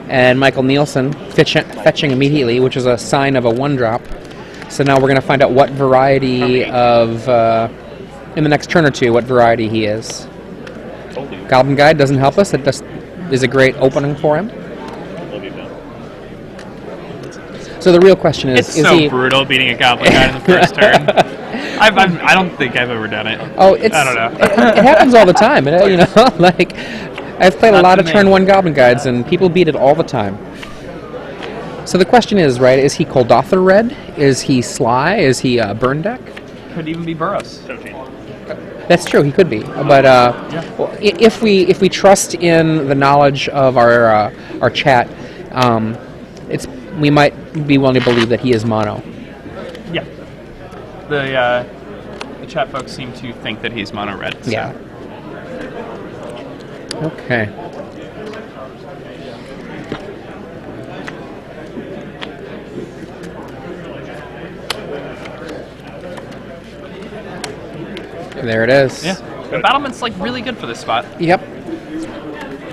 and Michael Nielsen fetching immediately, which is a sign of a 1-drop. So now we're going to find out what variety of, in the next turn or two, what variety he is. Goblin Guide doesn't help us. It just is a great opening for him. So the real question is... It's so brutal beating a Goblin Guide in the first turn. I don't think I've ever done it. Oh, I don't know. It happens all the time. You know, like I've played a lot of turn 1 Goblin Guides, and people beat it all the time. So the question is, right? Is he Coldother red? Is he Sly? Is he Burn Deck? Could even be Burrows. That's true. He could be. But well, if we trust in the knowledge of our chat, we might be willing to believe that he is mono. Yeah. The chat folks seem to think that he's mono red. So. Yeah. Okay. There it is. Yeah. The battlement's like really good for this spot. Yep.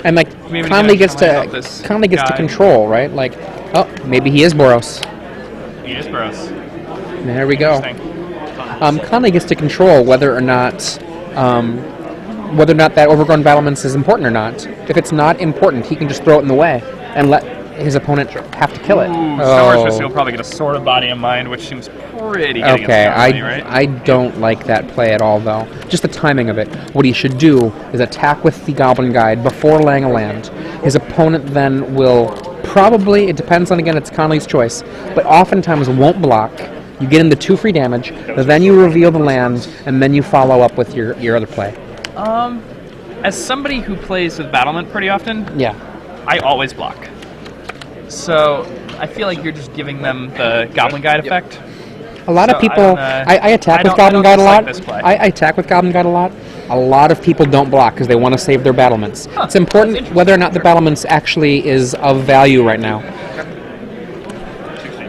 And like Conley gets to control, right? Like, oh, maybe he is Boros. He is Boros. There we go. Conley gets to control whether or not that overgrown battlements is important or not. If it's not important, he can just throw it in the way and let his opponent have to kill it. So he'll probably get a Sword of Body and Mind, which seems pretty good against Conley, right? I don't like that play at all, though. Just the timing of it. What he should do is attack with the Goblin Guide before laying a land. His opponent then will probably, it depends on, again, it's Conley's choice, but oftentimes won't block. You get into 2 free damage, then you reveal the land, and then you follow up with your other play. As somebody who plays with Battlement pretty often, yeah, I always block. So I feel like you're just giving them the Goblin Guide effect. A lot of people, I attack with Goblin Guide a lot. I attack with Goblin Guide a lot. A lot of people don't block because they want to save their battlements. It's important whether or not the battlements actually is of value right now.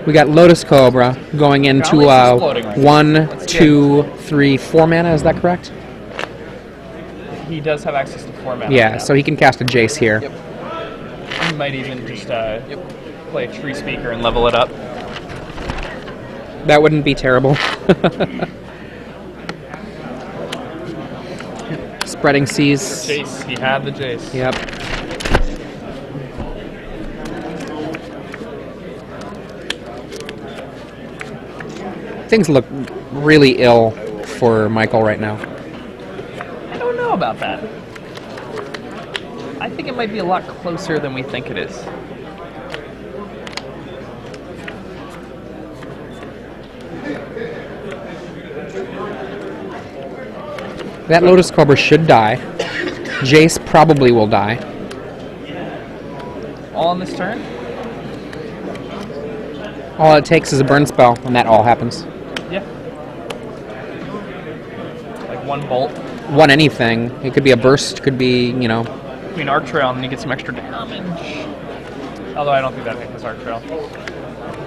We got Lotus Cobra going into 1, 2, 3, 4 mana. Is that correct? He does have access to 4 mana. Yeah, so he can cast a Jace here. Yep. He might even just play a Tree Speaker and level it up. That wouldn't be terrible. Spreading Seas. Jace. He had the Jace. Yep. Things look really ill for Michael right now. I don't know about that. I think it might be a lot closer than we think it is. That Lotus Cobra should die. Jace probably will die. All on this turn? All it takes is a burn spell, and that all happens. Yeah. Like 1 bolt. 1 anything. It could be a burst, could be, you know... I mean, Arc Trail, and then you get some extra damage. Although I don't think that hits Arc Trail.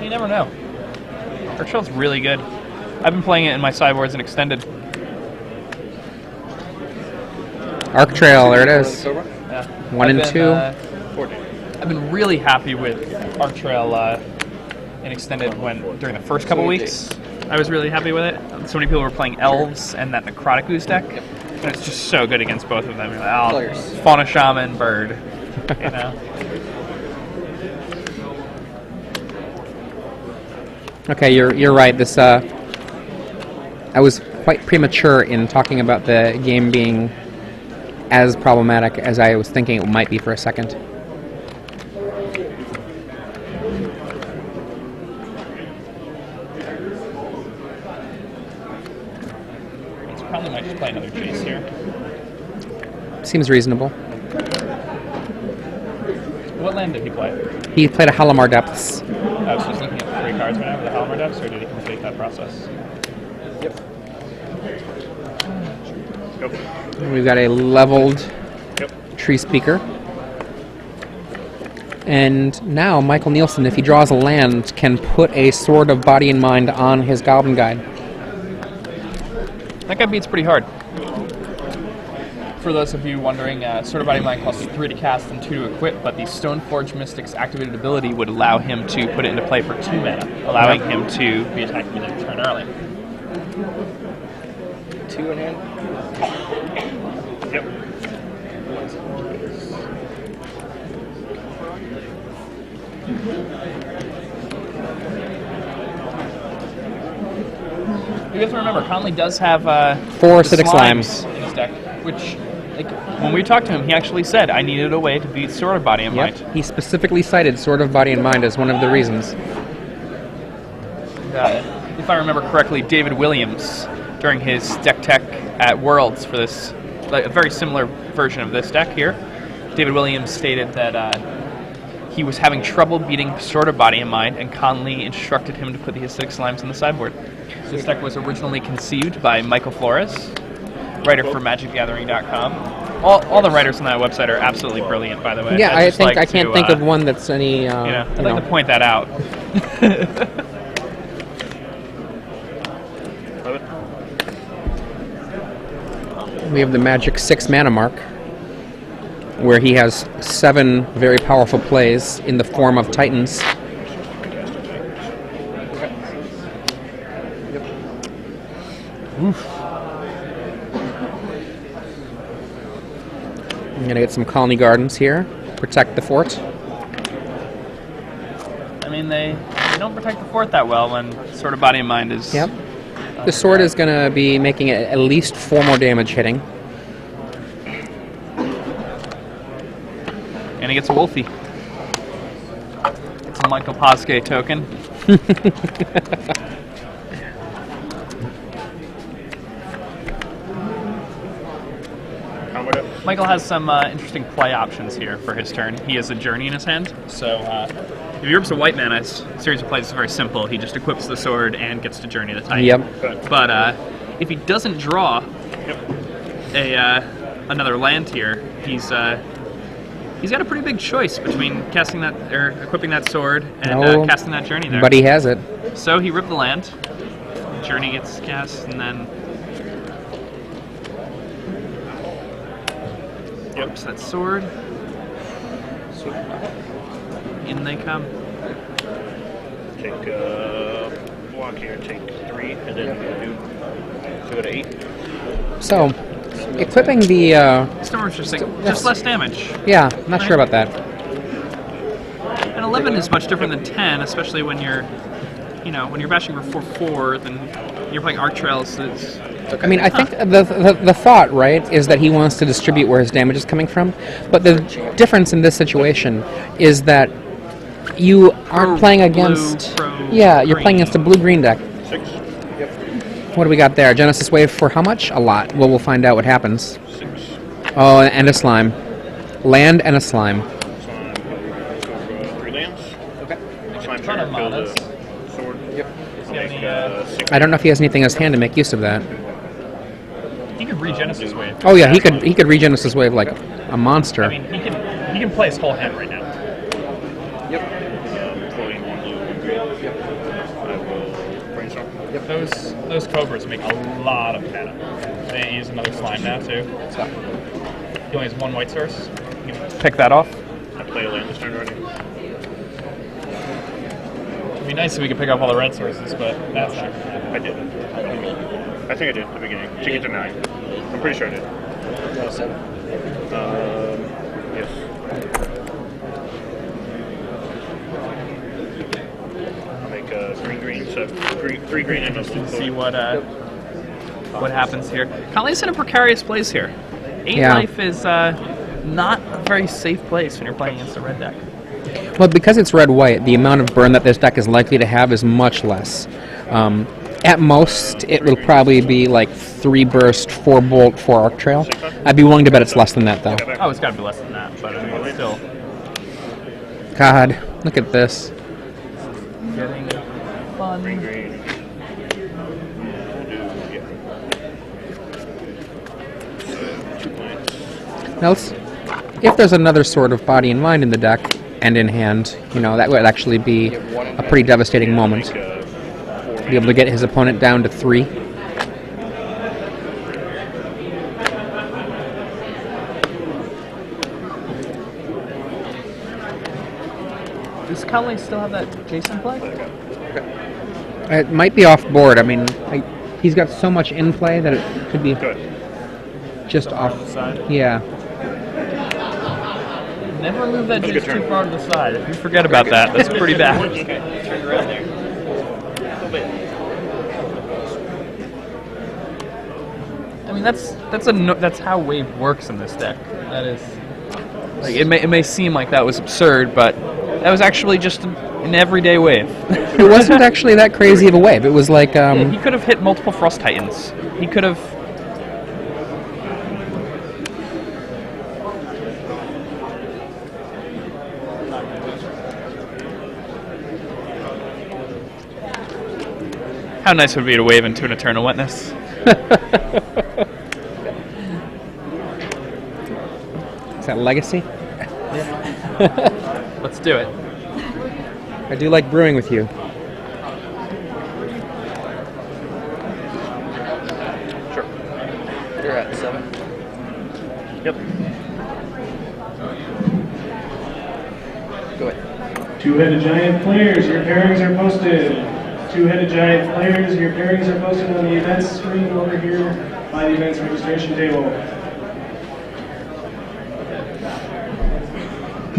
You never know. Arc Trail's really good. I've been playing it in my sideboards and extended. Arc Trail, there it is. Yeah. 1 and 2. I've been really happy with Arc Trail in extended during the first couple weeks. I was really happy with it. So many people were playing Elves and that Necrotic Ooze deck. And it's just so good against both of them. You're like, Fauna Shaman, Bird. You know? Okay, you're right. This I was quite premature in talking about the game being as problematic as I was thinking it might be for a second. It's probably might just play another Jace here. Seems reasonable. What land did he play? He played a Halimar Depths. I was just looking at the 3 cards right now with the Halimar Depths, or did he complete that process? Yep. Go. We've got a leveled Tree Speaker. And now Michael Nielsen, if he draws a land, can put a Sword of Body and Mind on his Goblin Guide. That guy beats pretty hard. For those of you wondering, Sword of Body and Mind costs 3 to cast and 2 to equip, but the Stoneforge Mystic's activated ability would allow him to put it into play for 2 mana, allowing him to be attacking me next turn early. 2 in hand? Yep. You guys remember, Conley does have 4 the acidic slimes in his deck, which, like, when we talked to him, he actually said, I needed a way to beat Sword of Body and Mind. He specifically cited Sword of Body and Mind as one of the reasons. If I remember correctly, David Williams, during his deck tech at Worlds for this, like, a very similar version of this deck here, David Williams stated that he was having trouble beating Sword of Body and Mind, and Conley instructed him to put the acidic slimes on the sideboard. This deck was originally conceived by Michael Flores, writer for MagicGathering.com. All the writers on that website are absolutely brilliant, by the way. Yeah, I can't think of one that's any. I'd like to point that out. We have the magic 6 mana mark, where he has 7 very powerful plays in the form of Titans. Oof. I'm going to get some Colony Gardens here, protect the fort. I mean, they don't protect the fort that well when Sword of Body and Mind is... Yep. The sword is going to be making at least 4 more damage hitting. And he gets a Wolfie. It's a Michael Posque token. Michael has some interesting play options here for his turn. He has a Journey in his hand, so if he rips a white mana, his series of plays is very simple. He just equips the sword and gets to Journey the Titan. Yep. But if he doesn't draw another land here, he's got a pretty big choice between casting that or equipping that sword and casting that Journey there. But he has it. So he ripped the land. Journey gets cast, and then rips that sword. In they come. Take block here, take 3, and then do it 8. So, equipping the... It's more interesting. Just less damage. Yeah, I'm not sure about that. And 11 is much different than 10, especially when you're, when you're bashing for 4/4, then you're playing Arc Trails. I mean, I think the thought, right, is that he wants to distribute where his damage is coming from. But the difference in this situation is that you aren't playing against... you're playing against a blue-green deck. 6. Yep. What do we got there? Genesis Wave for how much? A lot. Well, we'll find out what happens. 6. Oh, and a slime. Land and a slime. Slime, 3 lands. Okay. Slime Ton of build manas. a sword. Yep. Make 6. I don't know if he has anything in his hand to make use of that. He could Regenesis Wave. Oh yeah, he could Regenesis Wave like a monster. I mean, he can play his whole hand right now. Yep. Floating 1 blue, 1 green. Yep. I will brainstorm. Yep. Those Cobras make a lot of mana. They use another slime now too. So he only has 1 white source. You can pick that off. I play a land this turn already. It'd be nice if we could pick up all the red sources, but that's not gonna happen. I did. I think I did at the beginning. Take it to 9. I'm pretty sure I did. No, 7. Yes. I'll make green, so 3 green and a blue. See what happens here. Conley's in a precarious place here. 8 Yeah. life is not a very safe place when you're playing against a red deck. Well, because it's red-white, the amount of burn that this deck is likely to have is much less. At most, it will probably be like 3 burst, 4 bolt, 4 arc trail. I'd be willing to bet it's less than that, though. Oh, it's got to be less than that, but I mean, still. God, look at this. Getting fun. Green. We'll do, 2 points. Now, if there's another Sword of Body and Mind in the deck and in hand, that would actually be a pretty devastating moment. Be able to get his opponent down to 3. Does Conley still have that Jason play? It might be off board. I mean, he's got so much in play that it could be just off the side. Yeah. Never move that That's a good Jace too turn. far to the side. If you forget about that, that's pretty bad. Turn around there. I mean, that's how wave works in this deck. That is, like, it may seem like that was absurd, but that was actually just an everyday wave. It wasn't actually that crazy of a wave. It was like Yeah, he could have hit multiple Frost Titans. He could have. How nice would it be to wave into an Eternal Witness? Is that Legacy? Let's do it. I do like brewing with you. Sure. You're at 7. Yep. Go ahead. Two-headed giant players, your pairings are posted. Two-headed giant players, your pairings are posted on the events screen over here by the events registration table.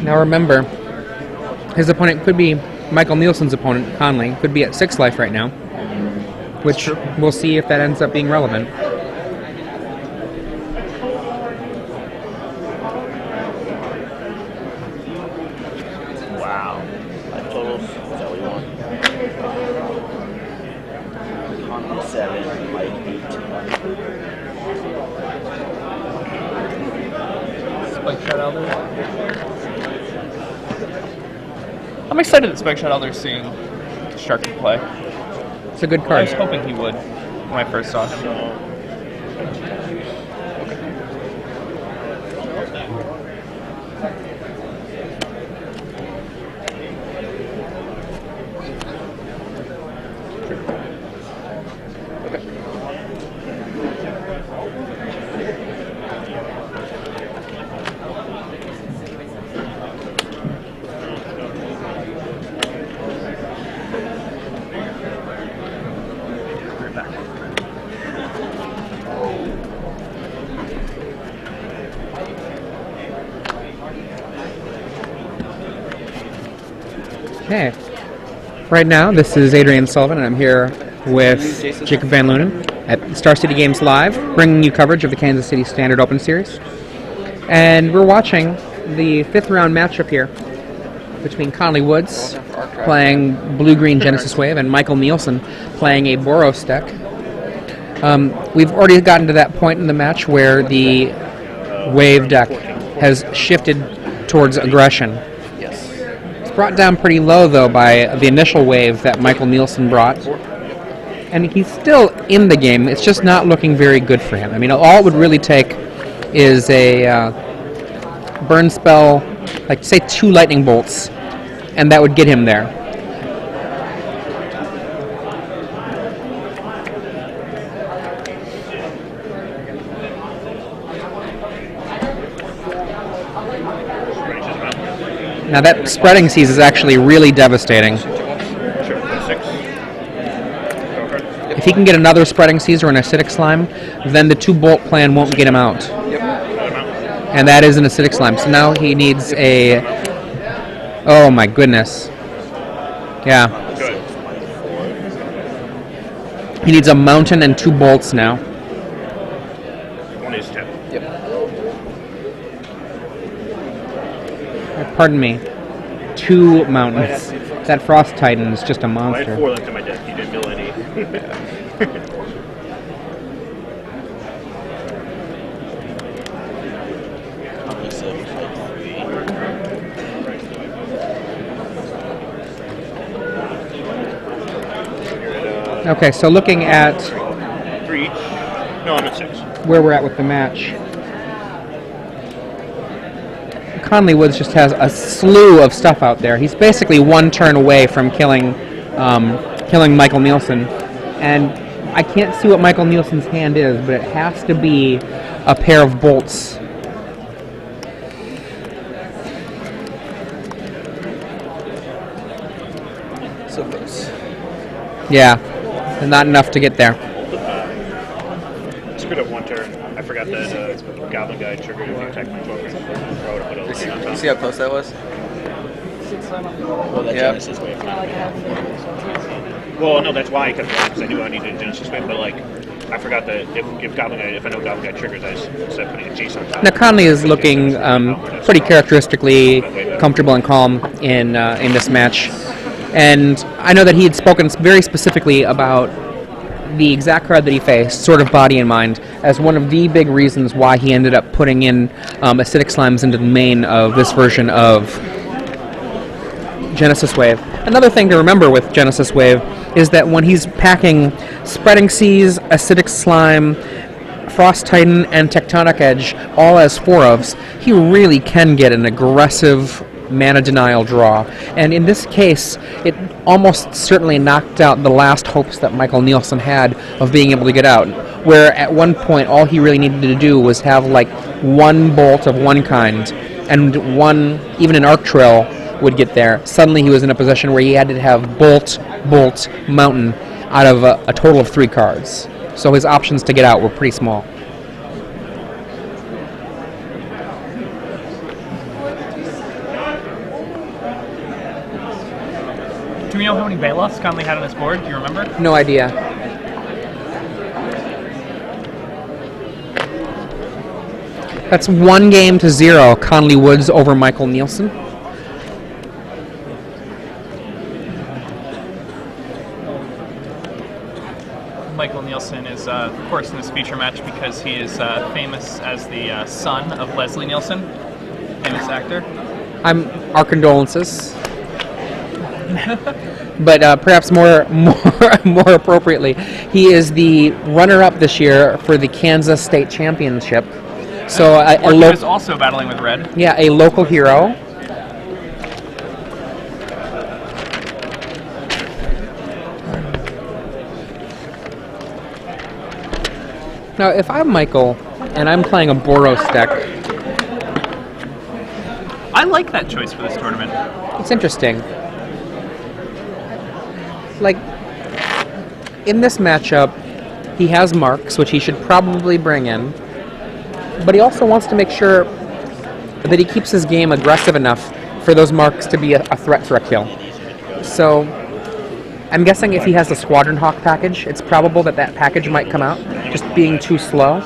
Now remember, his opponent could be Michael Nielsen's opponent, Conley, could be at 6 life right now, which we'll see if that ends up being relevant. Wow. 5 totals. Is that what you want? Conley 7, Mike 8. Spike Shot Elder. I'm excited that Spike Shot Elder's seeing Destructive play. It's a good I card. was hoping he would when I first saw him. Okay. Right now, this is Adrian Sullivan, and I'm here with Jacob Van Lunen at Star City Games Live, bringing you coverage of the Kansas City Standard Open Series. And we're watching the 5th round matchup here between Conley Woods playing blue-green Genesis Wave and Michael Nielsen playing a Boros deck. We've already gotten to that point in the match where the Wave deck has shifted towards aggression. Brought down pretty low, though, by the initial wave that Michael Nielsen brought. And he's still in the game. It's just not looking very good for him. I mean, all it would really take is a burn spell, like, say, 2 lightning bolts, and that would get him there. Now that spreading seas is actually really devastating. If he can get another spreading seas or an acidic slime, then the 2-bolt plan won't get him out. And that is an acidic slime. So now he needs a... Oh my goodness. Yeah. He needs a mountain and 2 bolts now. One is 10. Pardon me. 2 mountains. That Frost Titan is just a I had monster. 4 left in my deck. You didn't mill any. Okay, so looking at 3 each. No, I'm at 6. where we're at with the match, Conley Woods just has a slew of stuff out there. He's basically 1 turn away from killing Michael Nielsen. And I can't see what Michael Nielsen's hand is, but it has to be a pair of bolts. suppose. Yeah, and not enough to get there. Screwed up one turn. I forgot that Goblin Guide triggered if you attack my token. You see how close that was? Well, that Genesis Wave. Well, no, that's why I kept going, because I knew I needed a Genesis Wave, but like, I forgot that if Goblin Guide, if I know Goblin Guide triggers, I just instead of putting a Jace on top. Now Conley is looking pretty characteristically comfortable and calm in this match, and I know that he had spoken very specifically about the exact card that he faced, sort of Body and Mind, as one of the big reasons why he ended up putting in Acidic Slimes into the main of this version of Genesis Wave. Another thing to remember with Genesis Wave is that when he's packing Spreading Seas, Acidic Slime, Frost Titan, and Tectonic Edge all as 4-ofs, he really can get an aggressive mana denial draw. And in this case, it almost certainly knocked out the last hopes that Michael Nielsen had of being able to get out, where at one point all he really needed to do was have like one bolt of one kind, and one, even an Arc Trail would get there. Suddenly he was in a position where he had to have Bolt, Bolt, Mountain out of a total of 3 cards. So his options to get out were pretty small. Do we know how many Baloths Conley had on his board? Do you remember? No idea. That's 1-0 Conley Woods over Michael Nielsen. Michael Nielsen is, of course, in this feature match because he is famous as the son of Leslie Nielsen, famous actor. Our condolences. But perhaps more appropriately, he is the runner-up this year for the Kansas State Championship. So he is also battling with red. Yeah, a local hero. Now, if I'm Michael and I'm playing a Boros deck, I like that choice for this tournament. it's interesting. Like, in this matchup, he has marks, which he should probably bring in, but he also wants to make sure that he keeps his game aggressive enough for those marks to be a threat for a kill. So, I'm guessing if he has the Squadron Hawk package, it's probable that that package might come out, just being too slow.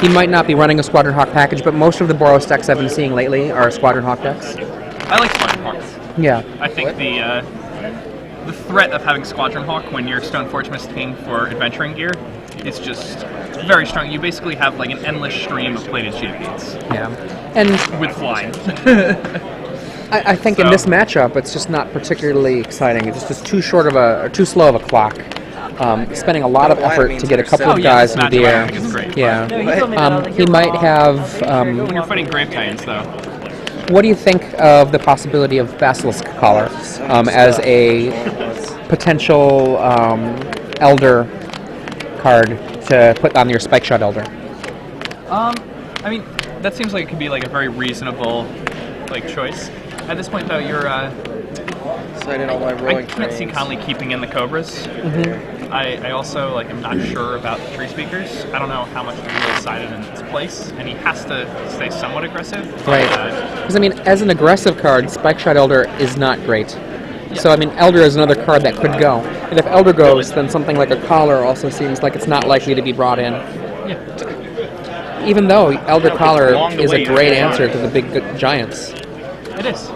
He might not be running a Squadron Hawk package, but most of the Boros decks I've been seeing lately are Squadron Hawk decks. I like Squadron Hawks. Yeah. I think the threat of having Squadron Hawk when you're Stoneforge Mystique for adventuring gear is just very strong. You basically have like an endless stream of plated GPs. Yeah. And with flying. I think in this matchup, it's just not particularly exciting. It's just too slow of a clock. Spending a lot of effort to get a couple of guys in the air. Yeah. He might have. When you're fighting Grave Titans, though. What do you think of the possibility of Basilisk Collar as a potential Elder card to put on your Spike Shot Elder? I mean, that seems like it could be like a very reasonable like choice. At this point, though, you're. So I did all my rolling. I can't see Conley keeping in the Cobras. Mm-hmm. I also am not sure about the Tree Speakers. I don't know how much he really decided in its place, and he has to stay somewhat aggressive. Right. Because I mean, as an aggressive card, Spike Shot Elder is not great. Yeah. So I mean, Elder is another card that could go. And if Elder goes, then something like a Collar also seems like it's not likely to be brought in. Yeah. Even though Elder Collar is a great answer to the big giants. It is.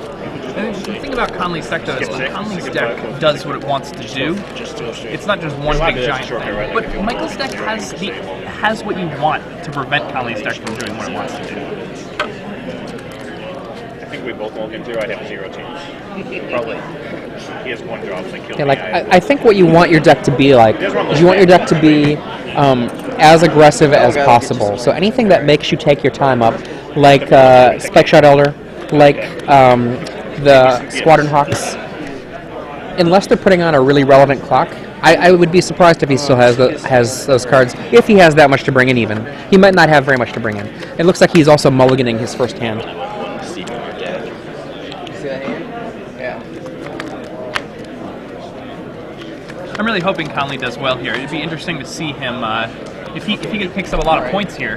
And the thing about Conley's deck, though, is when Conley's deck does what it wants to do, it's not just one big giant thing. But Michael's deck has what you want to prevent Conley's deck from doing what it wants to do. I think we both walk in through. I have 0 teams. Probably. He has 1 drop. Yeah, like I think what you want your deck to be like is you want your deck to be as aggressive as possible. So anything that makes you take your time up, like Spike Shot Elder, like the Squadron Hawks, unless they're putting on a really relevant clock, I would be surprised if he still has those cards, if he has that much to bring in even. He might not have very much to bring in. It looks like he's also mulliganing his first hand. See that hand? Yeah. I'm really hoping Conley does well here. It'd be interesting to see him if he picks up a lot of points here.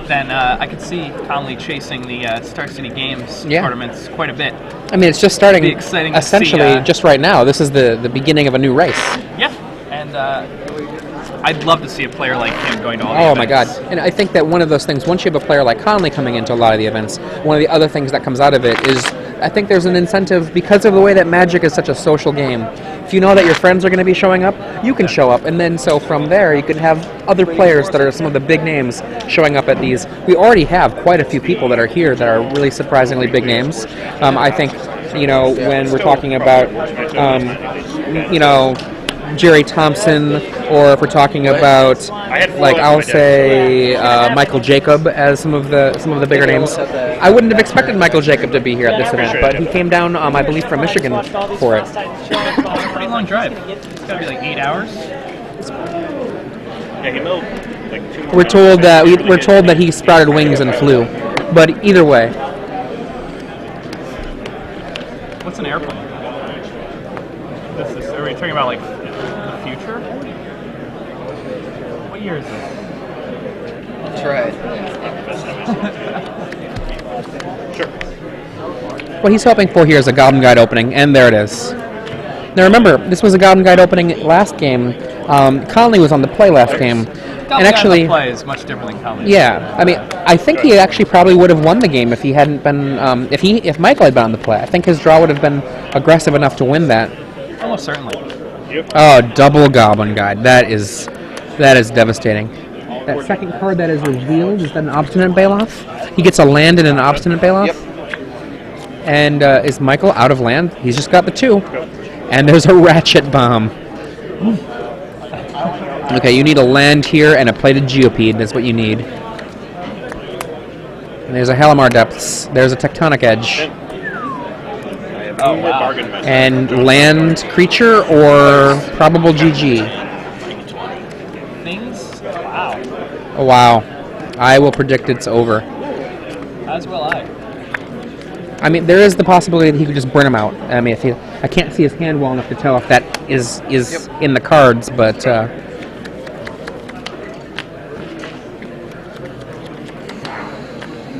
Then I could see Conley chasing the Star City Games tournaments quite a bit. I mean, it's just starting It'd be exciting essentially to see, just right now. This is the beginning of a new race. Yeah, and I'd love to see a player like him going to all the Oh events. my God! And I think that one of those things, once you have a player like Conley coming into a lot of the events, one of the other things that comes out of it is, I think there's an incentive, because of the way that Magic is such a social game. If you know that your friends are going to be showing up, you can show up, and then so from there you can have other players that are some of the big names showing up at these. We already have quite a few people that are here that are really surprisingly big names. I think, you know, when we're talking about, you know, Jerry Thompson, or if we're talking about, like, I'll say Michael Jacob as some of the bigger names. I wouldn't have expected Michael Jacob to be here at this event, but he came down, I believe, from Michigan for it. Pretty long drive. It's got to be like 8 hours. Yeah, he milled like 2 more We're told that he sprouted wings and flew, but either way, What's an airplane? Are we talking about like the future? What year is this? That's right. Sure. what he's hoping for here is a Goblin Guide opening, and there it is. Now remember, this was a Goblin Guide opening last game. Conley was on the play last game, and actually, play is much different than Conley. yeah, I mean, I think he actually probably would have won the game if he hadn't been, if Michael had been on the play. I think his draw would have been aggressive enough to win that. Almost certainly. Oh, double Goblin Guide. That is devastating. That second card that is revealed, is that an Obstinate Bailoff? He gets a land and an Obstinate Bailoff? Yep. And is Michael out of land? He's just got the 2. And there's a Ratchet Bomb. Okay, you need a land here and a plated Geopede. That's what you need. And there's a Halimar Depths. There's a Tectonic Edge. Oh, wow. Bargain bin. And land creature or probable GG. Things? Wow. Oh, wow. I will predict it's over. As will I. I mean, there is the possibility that he could just burn him out. I mean, I can't see his hand well enough to tell if that is in the cards, but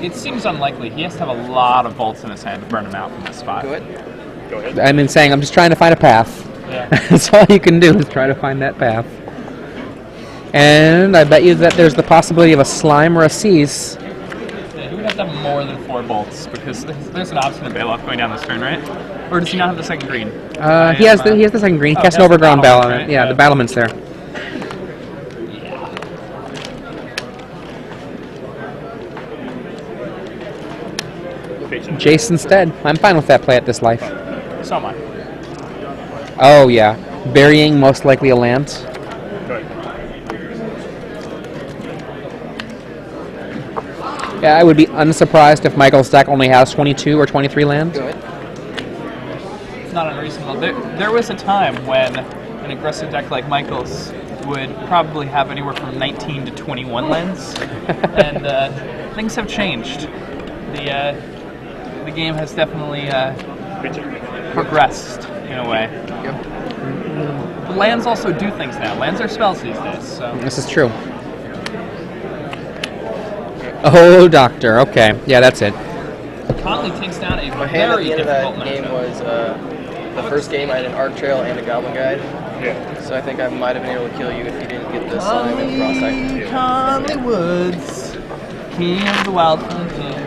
It seems unlikely. He has to have a lot of bolts in his hand to burn him out from this spot. Go ahead. Go ahead. I mean, saying I'm just trying to find a path. Yeah. That's all you can do is try to find that path. And I bet you that there's the possibility of a Slime or a Cease. Yeah, he would have to have more than 4 bolts because there's an Obstinate Bailoff going down this turn, right? Or does he not have the second green? He has the second green. He casts an that's the Overgrown battlement, Battlement. right? Yeah, the battlement's there. Jason Stead. I'm fine with that play at this life. So am I. Oh, yeah. Burying most likely a land. Go ahead. Yeah, I would be unsurprised if Michael's deck only has 22 or 23 land. Go ahead. It's not unreasonable. There was a time when an aggressive deck like Michael's would probably have anywhere from 19 to 21 lands, and things have changed. The game has definitely progressed in a way. Yep. But lands also do things now. Lands are spells these days, so This is true. Oh, Doctor. Okay. Yeah, that's it. Conley takes down a My hand at very the end of difficult that game matchup. was the first game I had an Arc Trail and a Goblin Guide. Yeah. So I think I might have been able to kill you if you didn't get the slime and cross-eye. Conley Woods, king of the wild frontier.